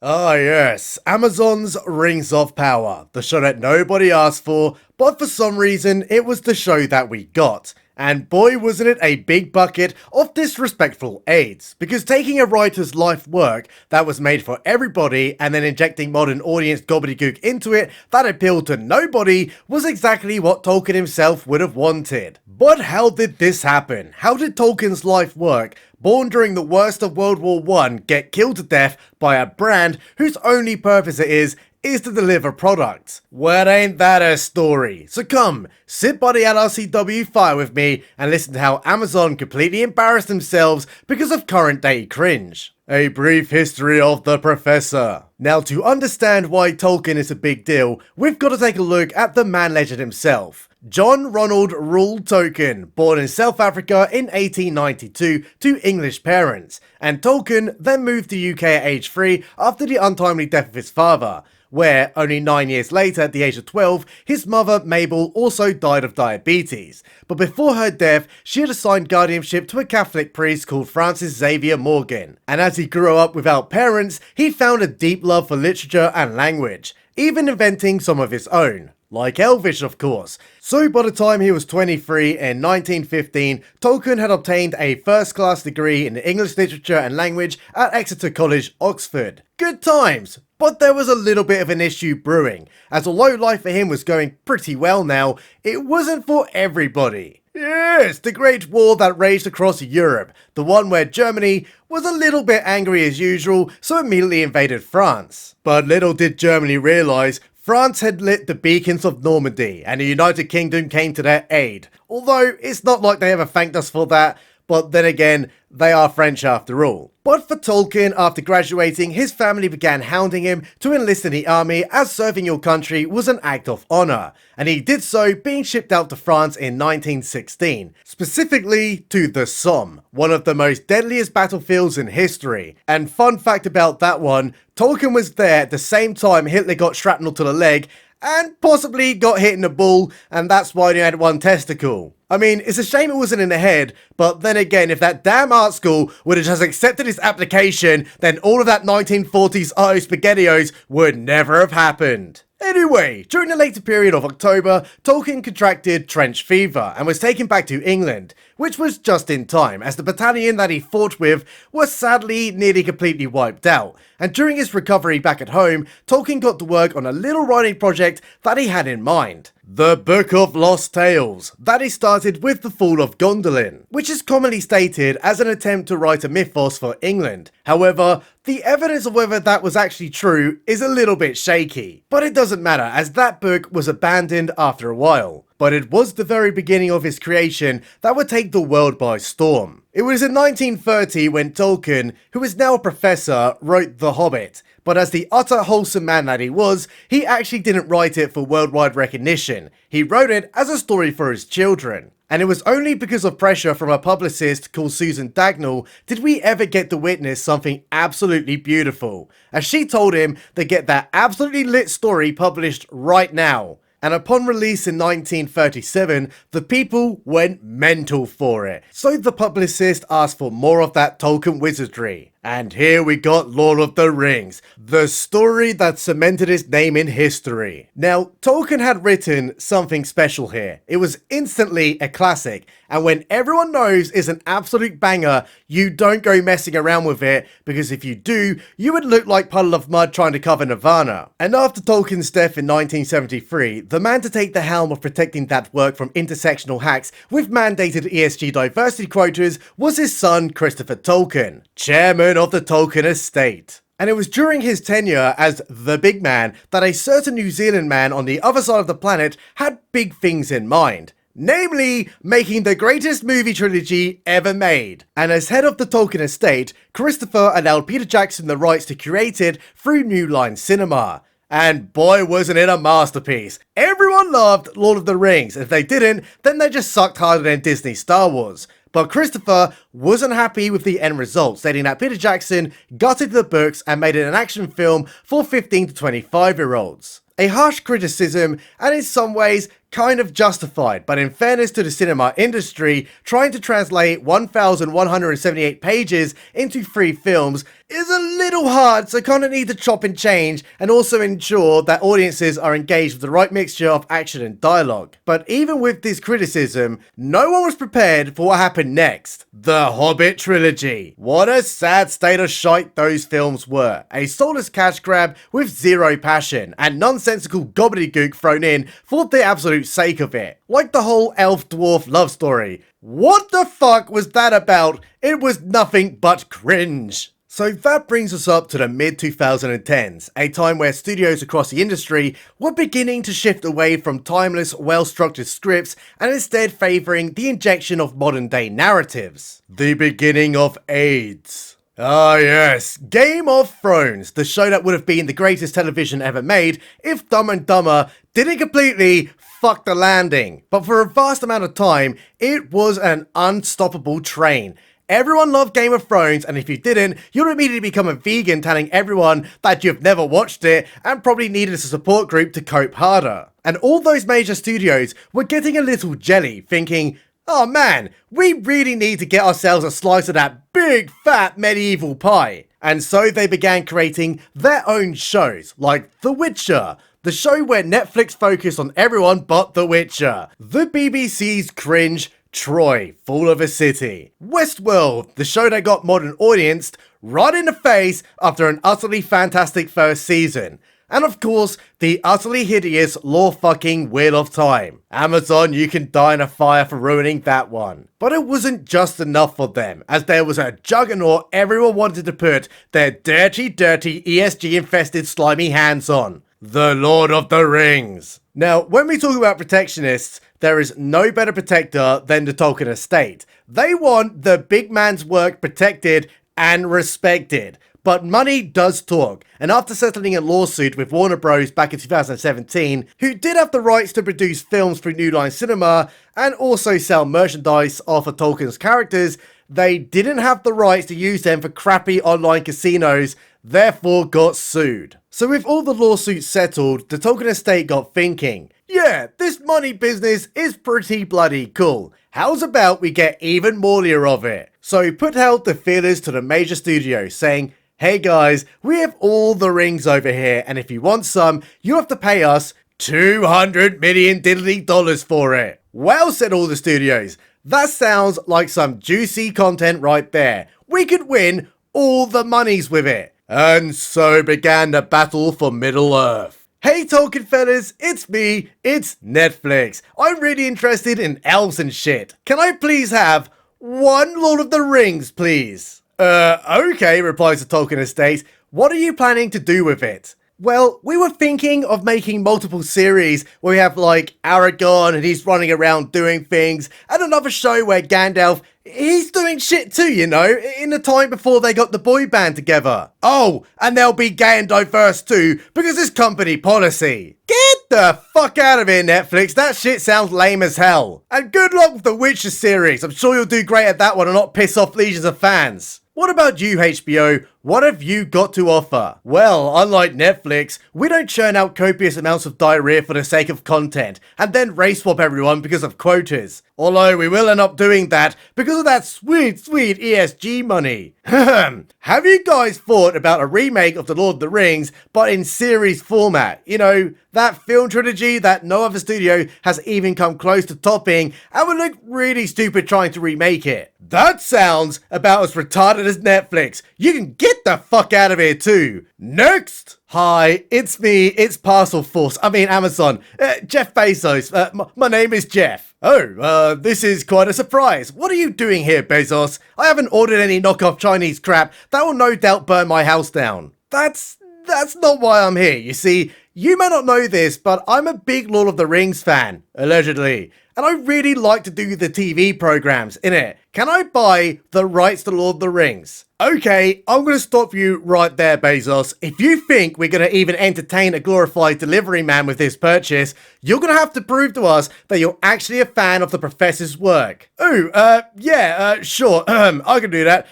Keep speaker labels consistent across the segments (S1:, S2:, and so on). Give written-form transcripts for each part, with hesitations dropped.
S1: Ah yes, Amazon's Rings of Power, the show that nobody asked for, but for some reason it was the show that we got. And boy wasn't it a big bucket of disrespectful aids, because taking a writer's life work that was made for everybody and then injecting modern audience gobbledygook into it that appealed to nobody was exactly what Tolkien himself would have wanted. But how did this happen? How did Tolkien's life work, born during the worst of World War I, get killed to death by a brand whose only purpose it is to deliver product? Well, ain't that a story? So come, sit by the LRCW fire with me and listen to how Amazon completely embarrassed themselves because of current day cringe. A brief history of the Professor. Now, to understand why Tolkien is a big deal, we've got to take a look at the man legend himself. John Ronald Reuel Tolkien, born in South Africa in 1892 to English parents, and Tolkien then moved to UK at age 3 after the untimely death of his father, where only 9 years later, at the age of 12, his mother Mabel also died of diabetes. But before her death, she had assigned guardianship to a Catholic priest called Francis Xavier Morgan, and as he grew up without parents, he found a deep love for literature and language, even inventing some of his own. Like Elvish, of course. So by the time he was 23 in 1915, Tolkien had obtained a first-class degree in English literature and language at Exeter College, Oxford. Good times! But there was a little bit of an issue brewing, as although life for him was going pretty well now, it wasn't for everybody. Yes, the Great War that raged across Europe, the one where Germany was a little bit angry as usual, so immediately invaded France. But little did Germany realise, France had lit the beacons of Normandy, and the United Kingdom came to their aid. Although, it's not like they ever thanked us for that, but then again, they are French after all. But for Tolkien, after graduating, his family began hounding him to enlist in the army, as serving your country was an act of honour, and he did so, being shipped out to France in 1916, specifically to the Somme, one of the most deadliest battlefields in history. And fun fact about that one, Tolkien was there at the same time Hitler got shrapnel to the leg, and possibly got hit in the ball, and that's why he had one testicle. I mean, it's a shame it wasn't in the head, but then again, if that damn art school would have just accepted his application, then all of that 1940s art spaghettios would never have happened. Anyway, during the later period of October, Tolkien contracted trench fever and was taken back to England, which was just in time, as the battalion that he fought with was sadly nearly completely wiped out. And during his recovery back at home, Tolkien got to work on a little writing project that he had in mind. The Book of Lost Tales, that he started with the fall of Gondolin, which is commonly stated as an attempt to write a mythos for England. However, the evidence of whether that was actually true is a little bit shaky, but it doesn't matter as that book was abandoned after a while. But it was the very beginning of his creation that would take the world by storm. It was in 1930 when Tolkien, who is now a professor, wrote The Hobbit, but as the utter wholesome man that he was, he actually didn't write it for worldwide recognition. He wrote it as a story for his children. And it was only because of pressure from a publicist called Susan Dagnall did we ever get to witness something absolutely beautiful, as she told him to get that absolutely lit story published right now. And upon release in 1937, the people went mental for it. So the publicist asked for more of that Tolkien wizardry. And here we got Lord of the Rings, the story that cemented his name in history. Now, Tolkien had written something special here. It was instantly a classic, and when everyone knows it's an absolute banger, you don't go messing around with it, because if you do, you would look like Puddle of Mud trying to cover Nirvana. And after Tolkien's death in 1973, the man to take the helm of protecting that work from intersectional hacks with mandated ESG diversity quotas was his son Christopher Tolkien, chairman of the Tolkien estate. And it was during his tenure as the big man that a certain New Zealand man on the other side of the planet had big things in mind. Namely, making the greatest movie trilogy ever made. And as head of the Tolkien estate, Christopher allowed Peter Jackson the rights to create it through New Line Cinema. And boy wasn't it a masterpiece. Everyone loved Lord of the Rings. If they didn't, then they just sucked harder than Disney Star Wars. But Christopher wasn't happy with the end result, stating that Peter Jackson gutted the books and made it an action film for 15 to 25-year-olds. A harsh criticism, and in some ways, kind of justified, but in fairness to the cinema industry, trying to translate 1,178 pages into 3 films is a little hard, so kind of need to chop and change and also ensure that audiences are engaged with the right mixture of action and dialogue. But even with this criticism, no one was prepared for what happened next. The Hobbit trilogy. What a sad state of shite those films were. A soulless cash grab with zero passion, and nonsensical gobbledygook thrown in for the absolute sake of it. Like the whole elf-dwarf love story. What the fuck was that about? It was nothing but cringe. So that brings us up to the mid-2010s, a time where studios across the industry were beginning to shift away from timeless, well-structured scripts and instead favouring the injection of modern-day narratives. The beginning of AIDS. Ah yes, Game of Thrones, the show that would have been the greatest television ever made if Dumb and Dumber didn't completely fuck the landing. But for a vast amount of time, it was an unstoppable train. Everyone loved Game of Thrones, and if you didn't, you'd immediately become a vegan telling everyone that you've never watched it and probably needed a support group to cope harder. And all those major studios were getting a little jelly, thinking, oh man, we really need to get ourselves a slice of that big fat medieval pie. And so they began creating their own shows, like The Witcher, the show where Netflix focused on everyone but The Witcher, the BBC's Cringe, Troy, Fall of a City, Westworld, the show that got modern audience right in the face after an utterly fantastic first season, and of course, the utterly hideous law-fucking Wheel of Time. Amazon, you can die in a fire for ruining that one. But it wasn't just enough for them, as there was a juggernaut everyone wanted to put their dirty ESG-infested slimy hands on. The Lord of the Rings. Now, when we talk about protectionists, there is no better protector than the Tolkien estate. They want the big man's work protected and respected. But money does talk, and after settling a lawsuit with Warner Bros. Back in 2017, who did have the rights to produce films through New Line Cinema and also sell merchandise off of Tolkien's characters, they didn't have the rights to use them for crappy online casinos, therefore got sued. So with all the lawsuits settled, the Tolkien estate got thinking, yeah, this money business is pretty bloody cool. How's about we get even more of it? So put out the feelers to the major studios saying, hey guys, we have all the rings over here, and if you want some, you have to pay us $200 million diddly for it. Well, said all the studios, that sounds like some juicy content right there. We could win all the monies with it. And so began the battle for Middle-earth. Hey Tolkien fellas, it's me, it's Netflix. I'm really interested in elves and shit. Can I please have one Lord of the Rings, please? Okay, replies the Tolkien estate. What are you planning to do with it? Well, we were thinking of making multiple series where we have like Aragorn and he's running around doing things, and another show where Gandalf, he's doing shit too, you know, in the time before they got the boy band together. Oh, and they'll be gay and diverse too, because it's company policy. Get the fuck out of here, Netflix. That shit sounds lame as hell. And good luck with the Witcher series. I'm sure you'll do great at that one and not piss off legions of fans. What about you, HBO? What have you got to offer? Well, unlike Netflix, we don't churn out copious amounts of diarrhea for the sake of content, and then race swap everyone because of quotas. Although we will end up doing that because of that sweet ESG money. Have you guys thought about a remake of The Lord of the Rings, but in series format? You know, that film trilogy that no other studio has even come close to topping, and would look really stupid trying to remake it. That sounds about as retarded as Netflix. You can get the fuck out of here too. Next! Hi, it's me, it's Amazon. Jeff Bezos. My name is Jeff. Oh, this is quite a surprise. What are you doing here, Bezos? I haven't ordered any knockoff Chinese crap that will no doubt burn my house down. That's not why I'm here, you see. You may not know this, but I'm a big Lord of the Rings fan, allegedly. And I really like to do the TV programs, innit? Can I buy the rights to Lord of the Rings? Okay, I'm gonna stop you right there, Bezos. If you think we're gonna even entertain a glorified delivery man with this purchase, you're gonna have to prove to us that you're actually a fan of the professor's work. Oh, yeah, sure, I can do that.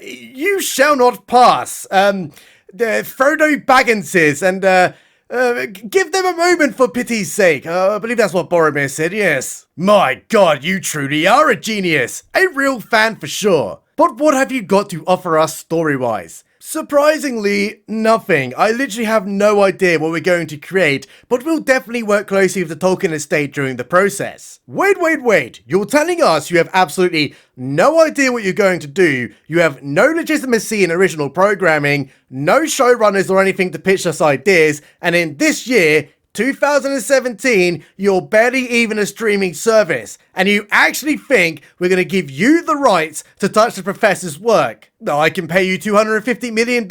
S1: You shall not pass. Frodo Bagginses and, Give them a moment for pity's sake. I believe that's what Boromir said, yes. My god, you truly are a genius. A real fan for sure. But what have you got to offer us story-wise? Surprisingly, nothing. I literally have no idea what we're going to create, but we'll definitely work closely with the Tolkien estate during the process. Wait. You're telling us you have absolutely no idea what you're going to do, you have no legitimacy in original programming, no showrunners or anything to pitch us ideas, and in this year, 2017, you're barely even a streaming service, and you actually think we're going to give you the rights to touch the professor's work? No, I can pay you $250 million.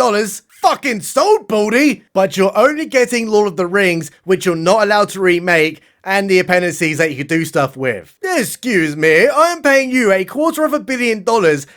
S1: Fucking sold, Baldy! But you're only getting Lord of the Rings, which you're not allowed to remake, and the appendices that you could do stuff with. Excuse me, I'm paying you $250 million,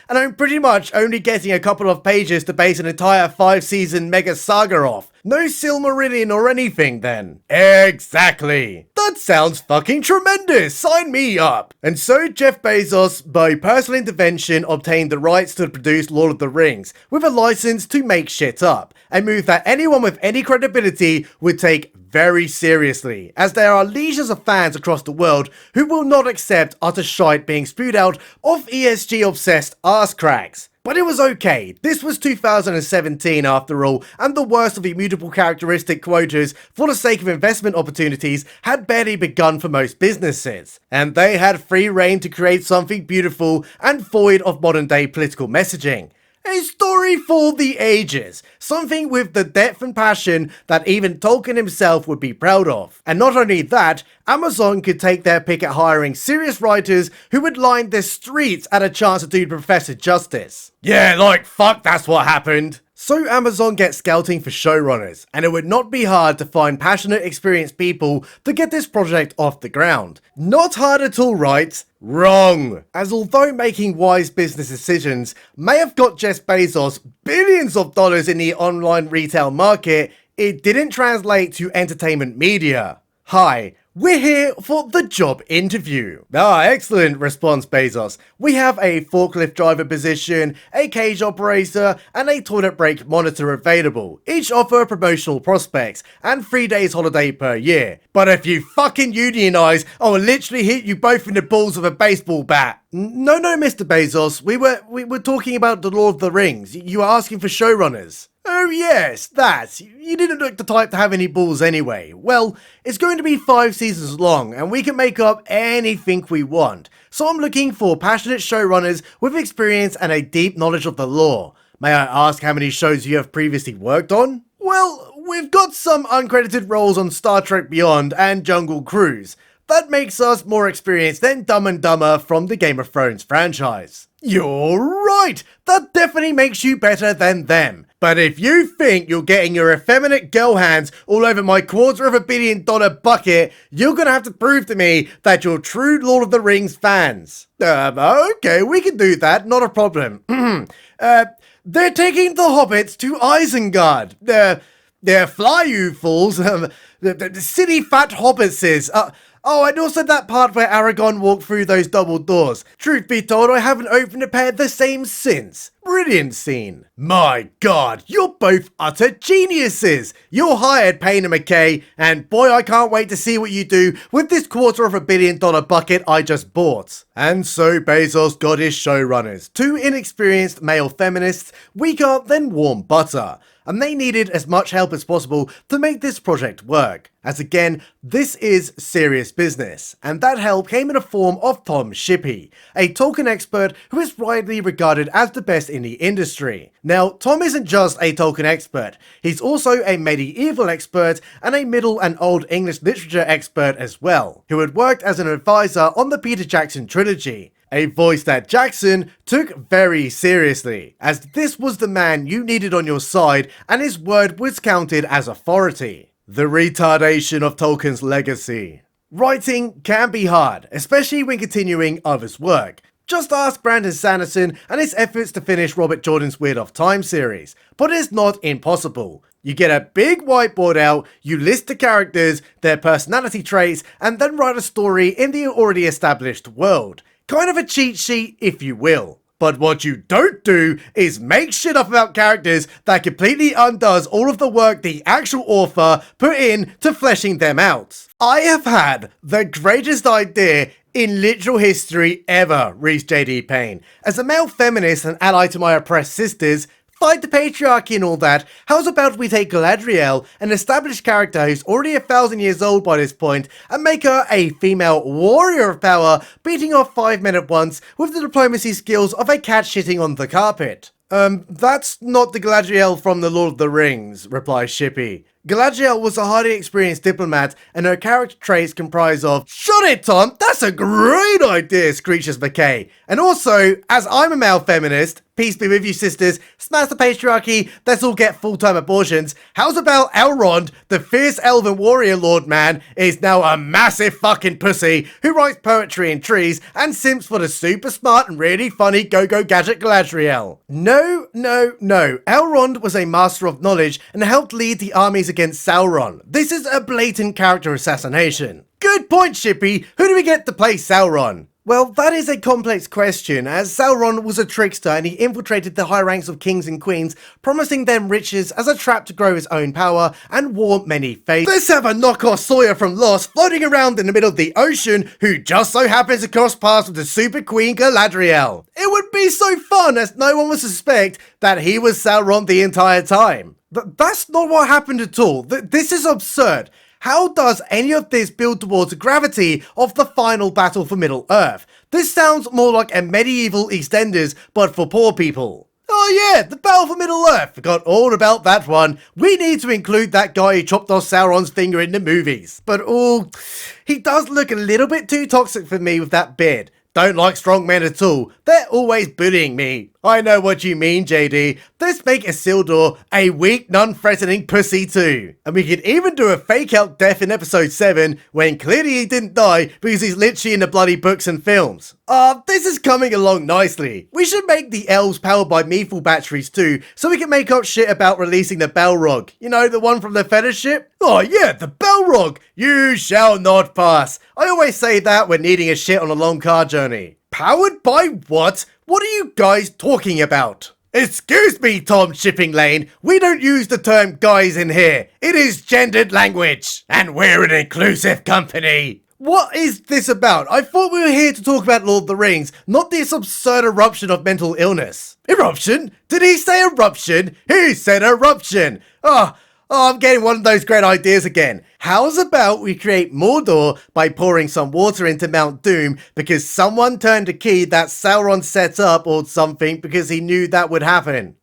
S1: and I'm pretty much only getting a couple of pages to base an entire 5-season mega saga off. No Silmarillion or anything then. Exactly. That sounds fucking tremendous. Sign me up. And so Jeff Bezos, by personal intervention, obtained the rights to produce Lord of the Rings, with a license to make shit up, a move that anyone with any credibility would take very seriously, as there are legions of fans across the world who will not accept utter shite being spewed out of ESG-obsessed arse cracks. But it was okay. This was 2017 after all, and the worst of immutable characteristic quotas for the sake of investment opportunities had barely begun for most businesses, and they had free reign to create something beautiful and void of modern day political messaging. A story for the ages, something with the depth and passion that even Tolkien himself would be proud of. And not only that, Amazon could take their pick at hiring serious writers who would line the streets at a chance to do Professor justice. Yeah, like fuck, that's what happened. So Amazon gets scouting for showrunners, and it would not be hard to find passionate, experienced people to get this project off the ground. Not hard at all, right? Wrong! As although making wise business decisions may have got Jeff Bezos billions of dollars in the online retail market, it didn't translate to entertainment media. Hi, we're here for the job interview. Excellent, responds Bezos. We have a forklift driver position, a cage operator, and a toilet break monitor available. Each offer promotional prospects, and 3 days holiday per year. But if you fucking unionize, I will literally hit you both in the balls with a baseball bat. No, Mr. Bezos, we were talking about the Lord of the Rings. You were asking for showrunners. Oh yes, that. You didn't look the type to have any balls anyway. Well, it's going to be 5 seasons long, and we can make up anything we want. So I'm looking for passionate showrunners with experience and a deep knowledge of the lore. May I ask how many shows you have previously worked on? Well, we've got some uncredited roles on Star Trek Beyond and Jungle Cruise. That makes us more experienced than Dumb and Dumber from the Game of Thrones franchise. You're right! That definitely makes you better than them. But if you think you're getting your effeminate girl hands all over my $250 million bucket, you're gonna have to prove to me that you're true Lord of the Rings fans. Okay, we can do that, not a problem. They're taking the hobbits to Isengard. They're fly, you fools. The silly fat hobbitses. And also that part where Aragorn walked through those double doors. Truth be told, I haven't opened a pair the same since. Brilliant scene. My god, you're both utter geniuses. You're hired, Payne and McKay, and boy, I can't wait to see what you do with this $250 million bucket I just bought. And so Bezos got his showrunners, 2 inexperienced male feminists, weaker than warm butter. And they needed as much help as possible to make this project work. As again, this is serious business, and that help came in the form of Tom Shippey, a Tolkien expert who is widely regarded as the best in the industry. Now, Tom isn't just a Tolkien expert, he's also a medieval expert and a Middle and Old English literature expert as well, who had worked as an advisor on the Peter Jackson trilogy. A voice that Jackson took very seriously, as this was the man you needed on your side and his word was counted as authority. The retardation of Tolkien's legacy. Writing can be hard, especially when continuing others' work. Just ask Brandon Sanderson and his efforts to finish Robert Jordan's Wheel of Time series, but it's not impossible. You get a big whiteboard out, you list the characters, their personality traits, and then write a story in the already established world. Kind of a cheat sheet, if you will. But what you don't do is make shit up about characters that completely undoes all of the work the actual author put in to fleshing them out. I have had the greatest idea in literal history ever, reads JD Payne. As a male feminist and ally to my oppressed sisters, fight the patriarchy and all that, how's about we take Galadriel, an established character who's already 1,000 years old by this point, and make her a female warrior of power, beating off 5 men at once with the diplomacy skills of a cat shitting on the carpet. That's not the Galadriel from The Lord of the Rings, replies Shippy. Galadriel was a highly experienced diplomat, and her character traits comprise of "Shut it, Tom! That's a great idea!" screeches McKay. And also, as I'm a male feminist, peace be with you sisters, smash the patriarchy, let's all get full-time abortions. How's about Elrond, the fierce elven warrior lord man, is now a massive fucking pussy who writes poetry in trees and simps for the super smart and really funny go-go gadget Galadriel. No. Elrond was a master of knowledge and helped lead the armies against Sauron. This is a blatant character assassination. Good point, Shippy. Who do we get to play Sauron? Well, that is a complex question, as Sauron was a trickster and he infiltrated the high ranks of kings and queens, promising them riches as a trap to grow his own power and warm many fates. Let's have a knockoff Sawyer from Lost floating around in the middle of the ocean who just so happens to cross paths with the super queen Galadriel. It would be so fun as no one would suspect that he was Sauron the entire time. But that's not what happened at all. This is absurd. How does any of this build towards the gravity of the final battle for Middle-earth? This sounds more like a medieval EastEnders, but for poor people. Oh yeah, the battle for Middle-earth. Forgot all about that one. We need to include that guy who chopped off Sauron's finger in the movies. But he does look a little bit too toxic for me with that beard. Don't like strong men at all. They're always bullying me. I know what you mean, JD. Let's make Isildur a weak, non-threatening pussy too. And we could even do a fake-out death in episode 7 when clearly he didn't die because he's literally in the bloody books and films. This is coming along nicely. We should make the elves powered by Meathal batteries too, so we can make up shit about releasing the Balrog. You know, the one from the Fellowship? Oh yeah, the Balrog! You shall not pass. I always say that when needing a shit on a long car journey. Powered by what? What are you guys talking about? Excuse me, Tom Shipping Lane. We don't use the term guys in here. It is gendered language. And we're an inclusive company. What is this about? I thought we were here to talk about Lord of the Rings, not this absurd eruption of mental illness. Eruption? Did he say eruption? He said eruption. I'm getting one of those great ideas again. How's about we create Mordor by pouring some water into Mount Doom because someone turned a key that Sauron set up or something because he knew that would happen?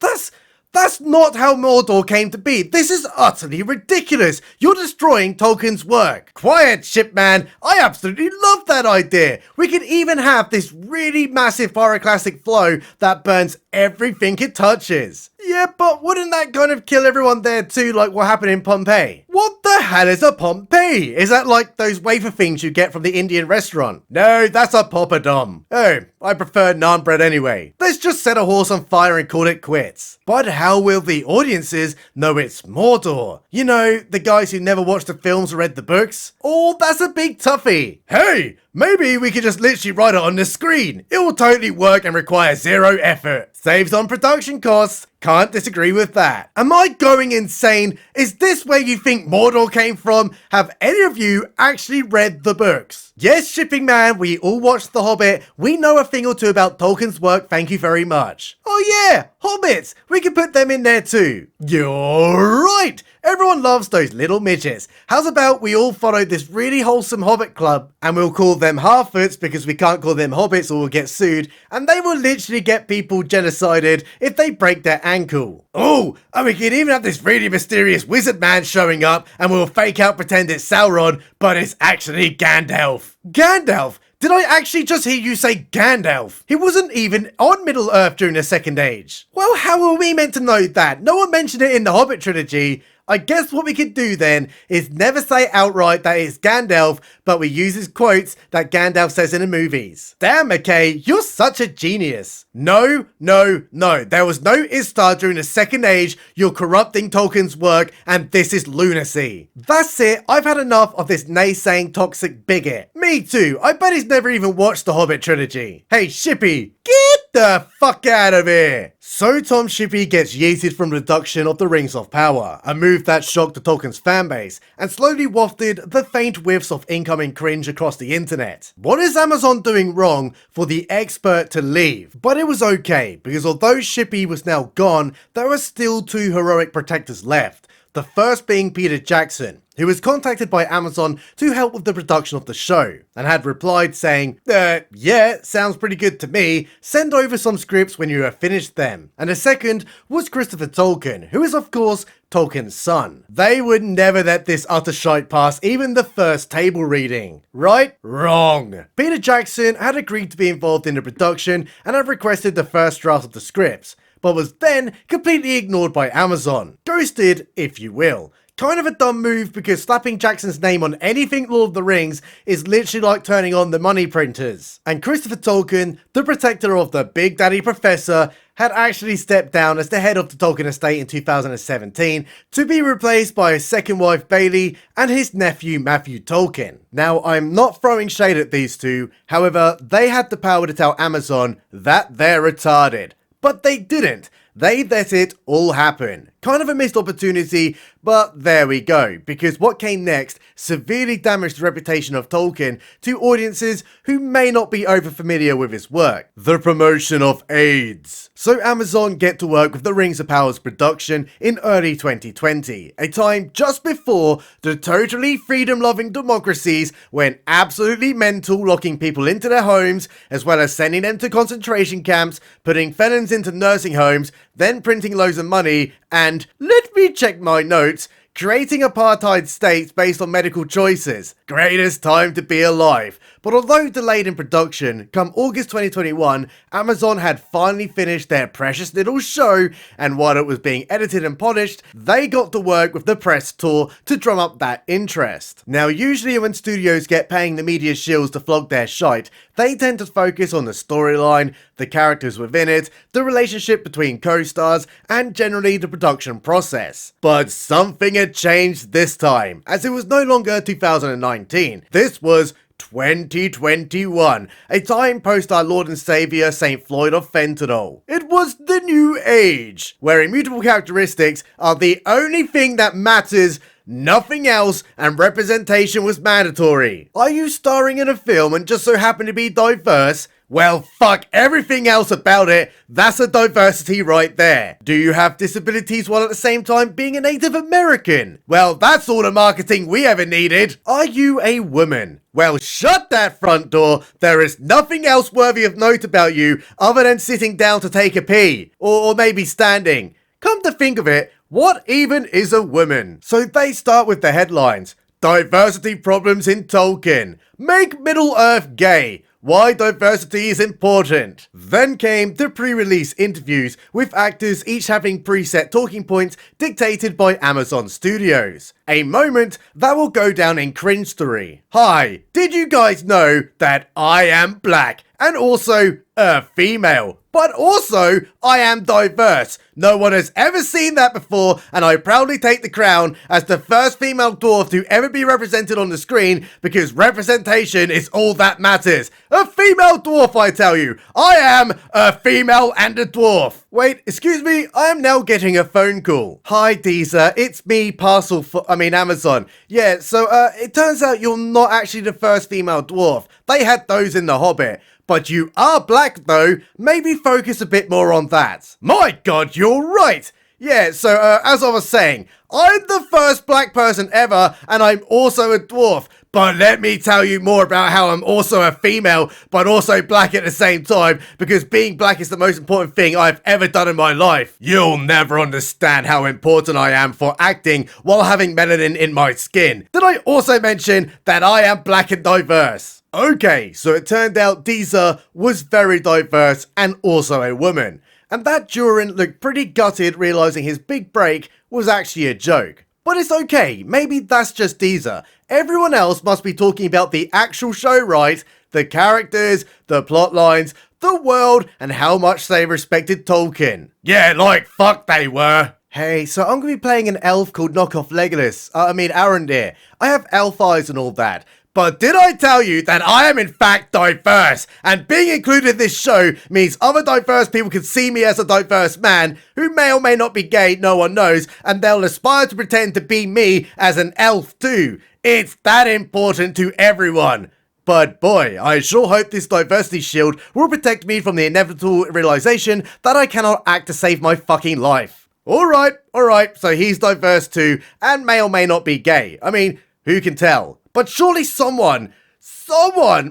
S1: That's not how Mordor came to be. This is utterly ridiculous. You're destroying Tolkien's work. Quiet, shipman. I absolutely love that idea. We could even have this really massive pyroclastic flow that burns everything it touches. Yeah, but wouldn't that kind of kill everyone there too, like what happened in Pompeii? What the hell is a Pompeii? Is that like those wafer things you get from the Indian restaurant? No, that's a poppadom. Oh, I prefer naan bread anyway. Let's just set a horse on fire and call it quits. But how will the audiences know it's Mordor? You know, the guys who never watched the films or read the books? Oh, that's a big toughie. Hey, maybe we could just literally write it on the screen. It will totally work and require zero effort. Saves on production costs. Can't disagree with that. Am I going insane? Is this where you think Mordor came from? Have any of you actually read the books? Yes, shipping man, we all watched The Hobbit. We know a thing or two about Tolkien's work, thank you very much. Oh yeah, Hobbits. We can put them in there too. You're right. Everyone loves those little midgets. How's about we all follow this really wholesome Hobbit club and we'll call them Half-Foots because we can't call them Hobbits or we'll get sued, and they will literally get people genocided if they break their ankle. Oh, and we can even have this really mysterious wizard man showing up and we'll fake out pretend it's Sauron, but it's actually Gandalf. Gandalf? Did I actually just hear you say Gandalf? He wasn't even on Middle-earth during the Second Age. Well, how were we meant to know that? No one mentioned it in the Hobbit trilogy. I guess what we could do then is never say outright that it's Gandalf, but we use his quotes that Gandalf says in the movies. Damn, McKay, you're such a genius. No, no, no. There was no Istar during the Second Age. You're corrupting Tolkien's work, and this is lunacy. That's it. I've had enough of this naysaying toxic bigot. Me too. I bet he's never even watched the Hobbit trilogy. Hey, Shippy, get the fuck out of here. So Tom Shippey gets yeeted from the production of the Rings of Power, a move that shocked the Tolkien's fanbase and slowly wafted the faint whiffs of incoming cringe across the internet. What is Amazon doing wrong for the expert to leave? But it was okay, because although Shippey was now gone, there were still two heroic protectors left. The first being Peter Jackson, who was contacted by Amazon to help with the production of the show, and had replied saying, yeah, sounds pretty good to me, send over some scripts when you have finished them. And the second was Christopher Tolkien, who is of course Tolkien's son. They would never let this utter shite pass even the first table reading. Right? Wrong. Peter Jackson had agreed to be involved in the production and had requested the first draft of the scripts, but was then completely ignored by Amazon. Ghosted, if you will. Kind of a dumb move, because slapping Jackson's name on anything Lord of the Rings is literally like turning on the money printers. And Christopher Tolkien, the protector of the Big Daddy Professor, had actually stepped down as the head of the Tolkien estate in 2017 to be replaced by his second wife Bailey and his nephew Matthew Tolkien. Now, I'm not throwing shade at these two, however, they had the power to tell Amazon that they're retarded. But they didn't. They let it all happen. Kind of a missed opportunity, but there we go, because what came next severely damaged the reputation of Tolkien to audiences who may not be over familiar with his work. The promotion of AIDS. So Amazon get to work with the Rings of Power's production in early 2020, a time just before the totally freedom-loving democracies went absolutely mental, locking people into their homes, as well as sending them to concentration camps, putting felons into nursing homes, then printing loads of money, and, let me check my notes, creating apartheid states based on medical choices. Greatest time to be alive. But although delayed in production, come August 2021, Amazon had finally finished their precious little show, and while it was being edited and polished, they got to work with the press tour to drum up that interest. Now, usually when studios get paying the media shills to flog their shite, they tend to focus on the storyline, the characters within it, the relationship between co-stars, and generally the production process. But something had changed this time, as it was no longer 2019. This was 2021, a time post our Lord and Saviour St. Floyd of Fentanyl. It was the new age, where immutable characteristics are the only thing that matters, nothing else, and representation was mandatory. Are you starring in a film and just so happen to be diverse? Well, fuck everything else about it, that's a diversity right there. Do you have disabilities while at the same time being a Native American? Well, that's all the marketing we ever needed. Are you a woman? Well, shut that front door. There is nothing else worthy of note about you other than sitting down to take a pee. Or maybe standing. Come to think of it, what even is a woman? So they start with the headlines. Diversity problems in Tolkien. Make Middle-earth gay. Why diversity is important. Then came the pre-release interviews with actors each having preset talking points dictated by Amazon Studios. A moment that will go down in cringe story. Hi, did you guys know that I am black and also a female? But also, I am diverse. No one has ever seen that before, and I proudly take the crown as the first female dwarf to ever be represented on the screen, because representation is all that matters. A female dwarf, I tell you. I am a female and a dwarf. Wait, excuse me, I am now getting a phone call. Hi, Deezer, it's me, Amazon. Yeah, so, it turns out you're not actually the first female dwarf. They had those in The Hobbit. But you are black though, maybe focus a bit more on that. My god, you're right! Yeah, so as I was saying, I'm the first black person ever, and I'm also a dwarf. But let me tell you more about how I'm also a female, but also black at the same time, because being black is the most important thing I've ever done in my life. You'll never understand how important I am for acting while having melanin in my skin. Did I also mention that I am black and diverse? Okay, so it turned out Deezer was very diverse and also a woman. And that Durin looked pretty gutted realizing his big break was actually a joke. But it's okay, maybe that's just teaser. Everyone else must be talking about the actual show, right? The characters, the plot lines, the world, and how much they respected Tolkien. Yeah, like fuck they were. Hey, so I'm gonna be playing an elf called Knockoff Legolas. Arondir. I have elf eyes and all that. But did I tell you that I am in fact diverse? And being included in this show means other diverse people can see me as a diverse man who may or may not be gay, no one knows, and they'll aspire to pretend to be me as an elf too. It's that important to everyone. But boy, I sure hope this diversity shield will protect me from the inevitable realization that I cannot act to save my fucking life. Alright, so he's diverse too, and may or may not be gay. I mean, who can tell? But surely someone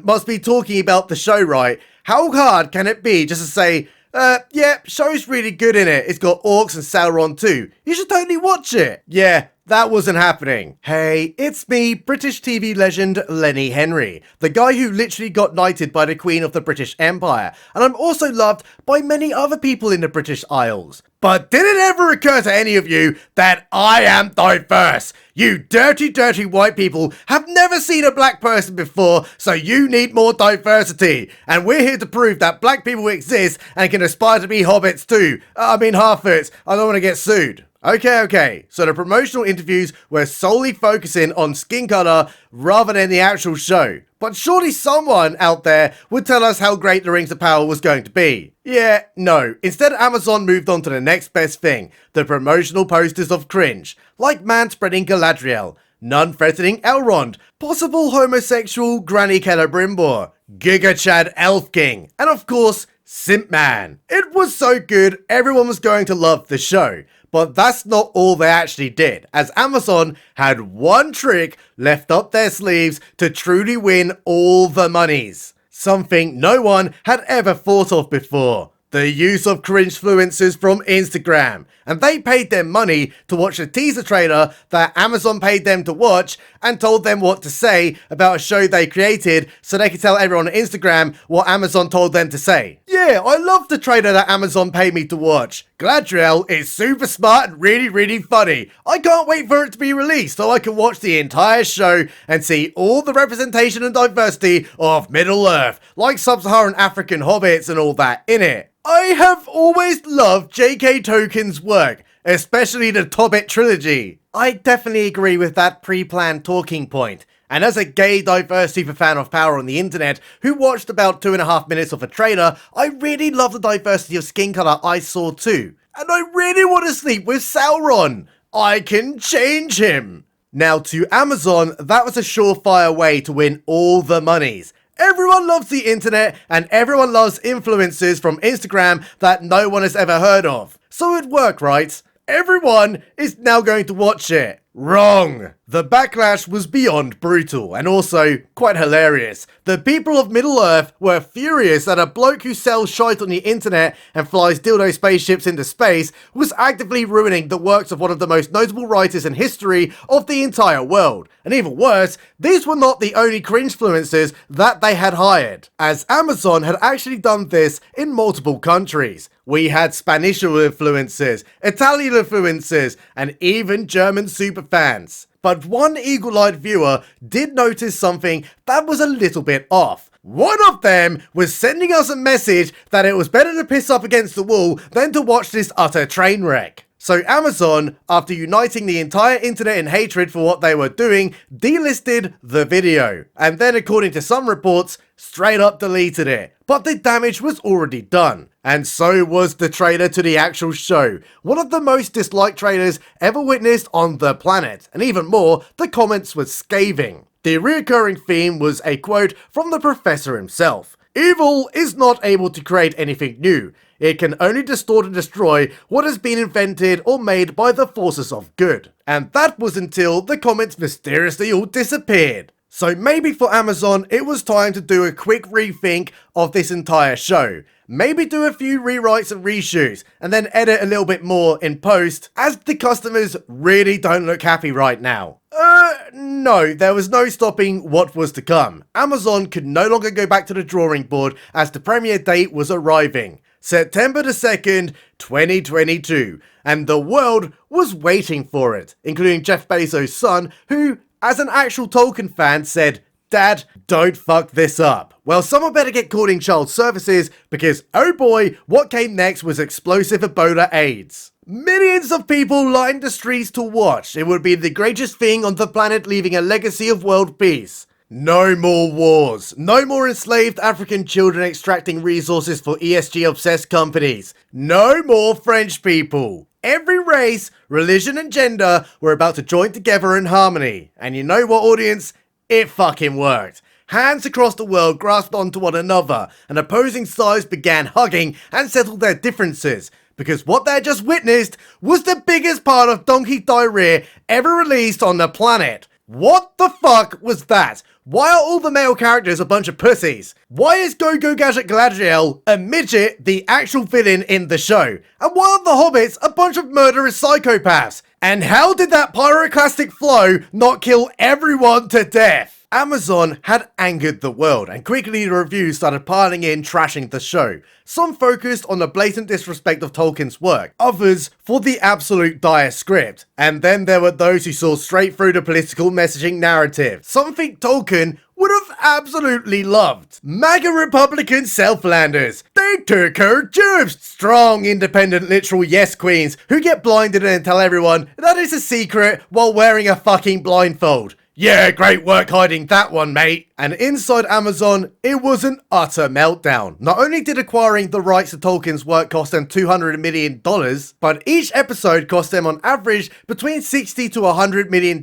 S1: must be talking about the show, right? How hard can it be just to say, yeah, show's really good in it. It's got orcs and Sauron too. You should totally watch it. Yeah, that wasn't happening. Hey, it's me, British TV legend Lenny Henry, the guy who literally got knighted by the Queen of the British Empire, and I'm also loved by many other people in the British Isles. But did it ever occur to any of you that I am diverse? You dirty white people have never seen a black person before, so you need more diversity. And we're here to prove that black people exist and can aspire to be hobbits too. Half-wits. I don't want to get sued. Okay, so the promotional interviews were solely focusing on skin color rather than the actual show. But surely someone out there would tell us how great the Rings of Power was going to be. Yeah, no. Instead, Amazon moved on to the next best thing, the promotional posters of Cringe, like man-spreading Galadriel, nun-threatening Elrond, possible homosexual Granny Celebrimbor, Giga Chad Elf King, and of course, Simp Man. It was so good, everyone was going to love the show. But that's not all they actually did, as Amazon had one trick left up their sleeves to truly win all the monies. Something no one had ever thought of before. The use of cringe-fluencers from Instagram. And they paid them money to watch a teaser trailer that Amazon paid them to watch and told them what to say about a show they created so they could tell everyone on Instagram what Amazon told them to say. Yeah, I love the trailer that Amazon paid me to watch. Galadriel is super smart and really funny. I can't wait for it to be released so I can watch the entire show and see all the representation and diversity of Middle-earth, like sub-Saharan African hobbits and all that in it. I have always loved J.K. Tolkien's work, especially the Hobbit trilogy. I definitely agree with that pre-planned talking point. And as a gay diverse super fan of Power on the internet who watched about 2.5 minutes of a trailer, I really love the diversity of skin color I saw too. And I really want to sleep with Sauron. I can change him. Now to Amazon, that was a surefire way to win all the monies. Everyone loves the internet and everyone loves influencers from Instagram that no one has ever heard of. So it'd work, right? Everyone is now going to watch it. Wrong! The backlash was beyond brutal and also quite hilarious. The people of Middle-earth were furious that a bloke who sells shite on the internet and flies dildo spaceships into space was actively ruining the works of one of the most notable writers in history of the entire world. And even worse, these were not the only cringe-fluencers that they had hired, as Amazon had actually done this in multiple countries. We had Spanish influencers, Italian influencers, and even German superfans. But one eagle-eyed viewer did notice something that was a little bit off. One of them was sending us a message that it was better to piss up against the wall than to watch this utter train wreck. So Amazon, after uniting the entire internet in hatred for what they were doing, delisted the video, and then according to some reports, straight up deleted it. But the damage was already done. And so was the trailer to the actual show, one of the most disliked trailers ever witnessed on the planet, and even more, the comments were scathing. The recurring theme was a quote from the professor himself. Evil is not able to create anything new. It can only distort and destroy what has been invented or made by the forces of good. And that was until the comments mysteriously all disappeared. So maybe for Amazon, it was time to do a quick rethink of this entire show. Maybe do a few rewrites and reshoots, and then edit a little bit more in post, as the customers really don't look happy right now. No, there was no stopping what was to come. Amazon could no longer go back to the drawing board as the premiere date was arriving. September the 2nd, 2022, and the world was waiting for it, including Jeff Bezos' son, who, as an actual Tolkien fan, said, "Dad, don't fuck this up." Well, someone better get calling child services, because oh boy, what came next was explosive Ebola AIDS. Millions of people lined the streets to watch. It would be the greatest thing on the planet, leaving a legacy of world peace. No more wars. No more enslaved African children extracting resources for ESG-obsessed companies. No more French people. Every race, religion and gender were about to join together in harmony. And you know what, audience? It fucking worked. Hands across the world grasped onto one another, and opposing sides began hugging and settled their differences. Because what they had just witnessed was the biggest part of donkey diarrhea ever released on the planet. What the fuck was that? Why are all the male characters a bunch of pussies? Why is Go-Go Gadget Galadriel a midget, the actual villain in the show? And why are the hobbits a bunch of murderous psychopaths? And how did that pyroclastic flow not kill everyone to death? Amazon had angered the world, and quickly the reviews started piling in, trashing the show. Some focused on the blatant disrespect of Tolkien's work, others for the absolute dire script, and then there were those who saw straight through the political messaging narrative, something Tolkien would have absolutely loved. MAGA Republican self-landers, they took her jobs. Strong, independent, literal yes queens who get blinded and tell everyone that it's a secret while wearing a fucking blindfold. Yeah, great work hiding that one, mate. And inside Amazon, it was an utter meltdown. Not only did acquiring the rights to Tolkien's work cost them $200 million, but each episode cost them on average between $60 to $100 million,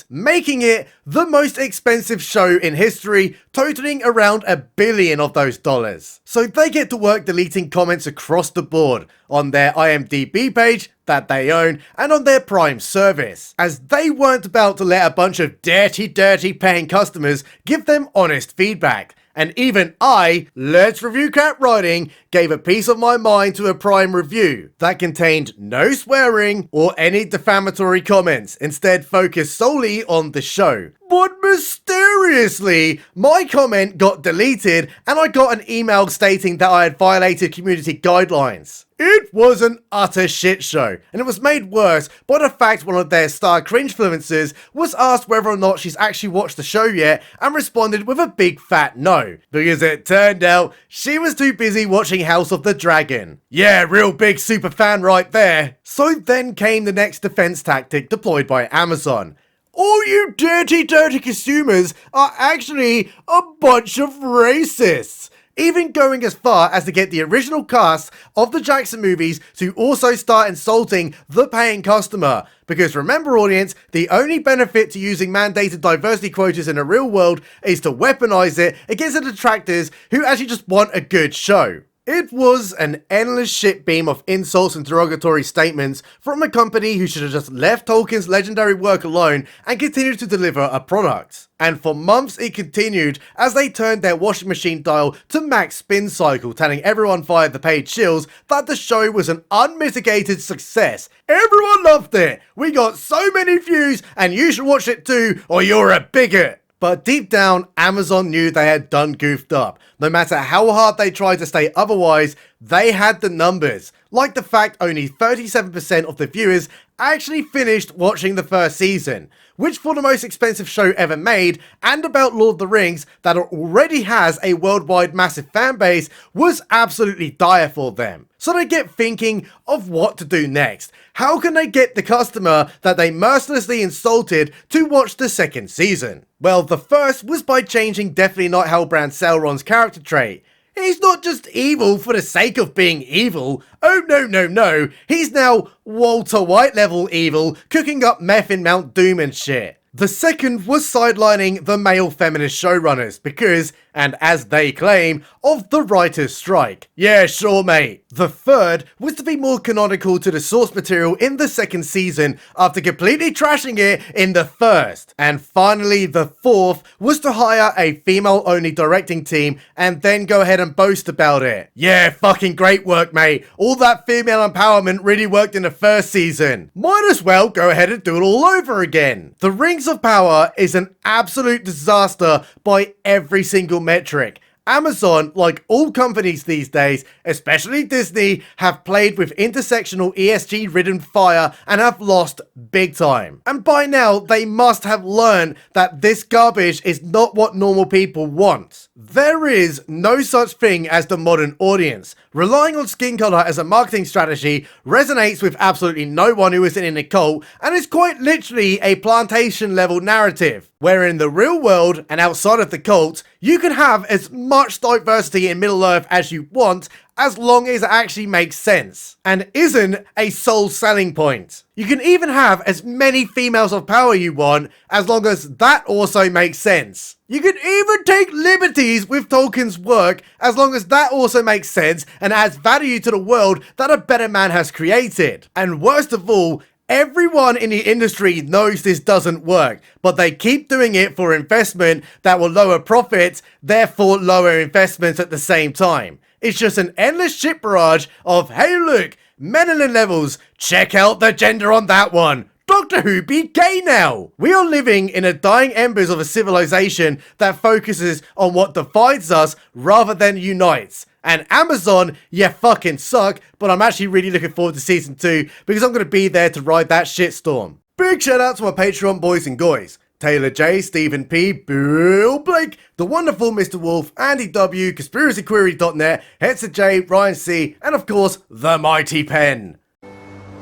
S1: making it the most expensive show in history, totaling around $1 billion of those dollars. So they get to work deleting comments across the board on their IMDb page that they own and on their Prime service, as they weren't about to let a bunch of dirty paying customers give them honest feedback. And even I, Let's Review Cat Writing, gave a piece of my mind to a Prime review that contained no swearing or any defamatory comments, instead focused solely on the show. But mysteriously, my comment got deleted and I got an email stating that I had violated community guidelines. It was an utter shit show, and it was made worse by the fact one of their star Cringe influencers was asked whether or not she's actually watched the show yet and responded with a big fat no, because it turned out she was too busy watching House of the Dragon. Yeah, real big super fan right there. So then came the next defense tactic deployed by Amazon. All you dirty consumers are actually a bunch of racists. Even going as far as to get the original cast of the Jackson movies to also start insulting the paying customer. Because remember, audience, the only benefit to using mandated diversity quotas in the real world is to weaponize it against the detractors who actually just want a good show. It was an endless shit beam of insults and derogatory statements from a company who should have just left Tolkien's legendary work alone and continued to deliver a product. And for months it continued as they turned their washing machine dial to max spin cycle, telling everyone via the paid shills that the show was an unmitigated success. Everyone loved it! We got so many views and you should watch it too or you're a bigot! But deep down, Amazon knew they had done goofed up. No matter how hard they tried to stay otherwise, they had the numbers. Like the fact only 37% of the viewers actually finished watching the first season, which for the most expensive show ever made, and about Lord of the Rings that already has a worldwide massive fan base, was absolutely dire for them. So they get thinking of what to do next. How can they get the customer that they mercilessly insulted to watch the second season? Well, the first was by changing Definitely Not Hellbrand Sauron's character trait. He's not just evil for the sake of being evil. Oh no. He's now Walter White level evil, cooking up meth in Mount Doom and shit. The second was sidelining the male feminist showrunners because, and as they claim, of the writer's strike. Yeah, sure mate. The third was to be more canonical to the source material in the second season after completely trashing it in the first. And finally, the fourth was to hire a female-only directing team and then go ahead and boast about it. Yeah, fucking great work mate. All that female empowerment really worked in the first season. Might as well go ahead and do it all over again. The Rings of Power is an absolute disaster by every single metric. Amazon, like all companies these days, especially Disney, have played with intersectional ESG-ridden fire and have lost big time. And by now, they must have learned that this garbage is not what normal people want. There is no such thing as the modern audience. Relying on skin color as a marketing strategy resonates with absolutely no one who isn't in a cult, and is quite literally a plantation level narrative, where in the real world and outside of the cult, you can have as much diversity in Middle-earth as you want, as long as it actually makes sense, and isn't a sole selling point. You can even have as many females of power you want, as long as that also makes sense. You can even take liberties with Tolkien's work, as long as that also makes sense and adds value to the world that a better man has created. And worst of all, everyone in the industry knows this doesn't work, but they keep doing it for investment that will lower profits, therefore lower investments at the same time. It's just an endless shit barrage of, hey look, melanin levels, check out the gender on that one. Doctor Who be gay now! We are living in the dying embers of a civilization that focuses on what divides us rather than unites. And Amazon, you fucking suck, but I'm actually really looking forward to season 2 because I'm going to be there to ride that shitstorm. Big shout out to my Patreon boys and guys. Taylor J, Stephen P, Bill Blake, the wonderful Mr. Wolf, Andy W, ConspiracyQuery.net, Hetzer J, Ryan C, and of course, the Mighty Pen.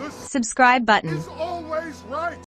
S2: Subscribe button.